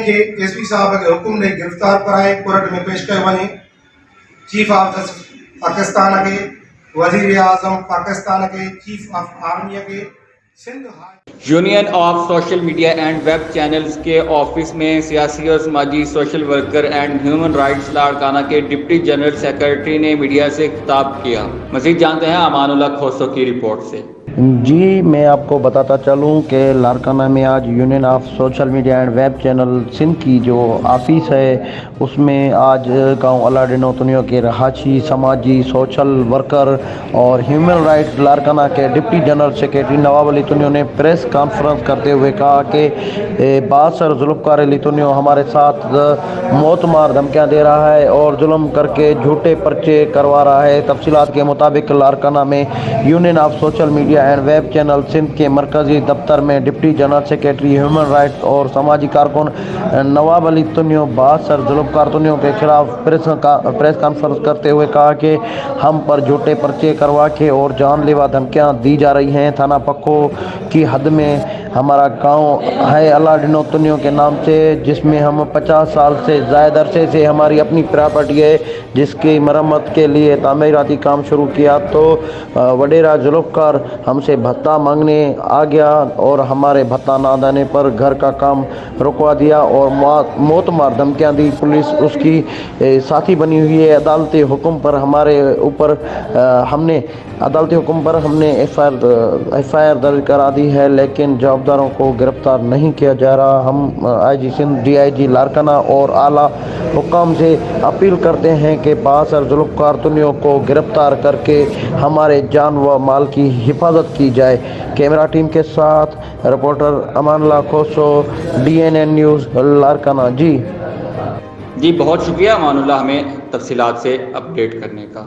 کے S P صاحب کے حکم نے گرفتار کرائے کورٹ میں پیش کر ونے چیف آف جسٹس پاکستان کے وزیر اعظم پاکستان کے چیف آف آرمی کے Sindh union of social media and web channels کے آفس میں سیاسی اور سماجی social worker and human rights Larkana کے ڈپٹی جنرل سیکرٹری نے میڈیا سے خطاب کیا۔ مزید جانتے ہیں امان اللہ کھوسو کی رپورٹ سے۔ جی میں آپ کو بتاتا چلوں کہ لاڑکانہ میں آج union of social media and web channel Sindh کی جو آفس ہے اس میں آج گاؤں الاڈینو تنیو کے رہائشی سماجی سوشل ورکر اور ہیومن رائٹس لاڑکانہ کے deputy general secretary Nawab Ali تنیو نے پریس کانفرنس کرتے ہوئے کہا کہ باثر ظلمکار علی تنیو ہمارے ساتھ موت مار دھمکیاں دے رہا ہے اور ظلم کر کے جھوٹے پرچے کروا رہا ہے۔ تفصیلات کے مطابق لاڑکانہ میں union of social media and web channel Sindh کے مرکزی دفتر میں deputy general secretary human rights اور سماجی کارکن نواب علی تنیو باثر ظلمکار تنیو کے خلاف پریس کانفرنس کرتے ہوئے کہا کہ ہم پر جھوٹے پرچے کروا کے اور جان لیوا دھمکیاں دی جا رہی ہیں۔ تھانہ پکھو کی حد میں ہمارا گاؤں ہے الاڈینو تنیو کے نام سے، جس میں ہم 50 سال سے زائد عرصے سے ہماری اپنی پراپرٹی ہے جس کی مرمت کے لیے تعمیراتی کام شروع کیا تو وڈیرا ظلمکار ہم سے بھتہ مانگنے آ گیا اور ہمارے بھتہ نہ دینے پر گھر کا کام رکوا دیا اور موت مار دھمکیاں دی۔ پولیس اس کی ساتھی بنی ہوئی ہے۔ عدالتی حکم پر ہم نے ایف آئی آر درج کرا دی ہے لیکن جوابداروں کو گرفتار نہیں کیا جا رہا۔ ہم آئی جی سندھ ڈی آئی جی لاڑکانہ اور اعلیٰ حکام سے اپیل کرتے ہیں کہ باثر ظلمکار تنیو کو گرفتار کر کے ہمارے جان و مال کی حفاظت کی جائے۔ کیمرہ ٹیم کے ساتھ reporter Aman Ullah Khoso, DNN news Larkana. جی بہت شکریہ امان اللہ ہمیں تفصیلات سے اپڈیٹ کرنے کا۔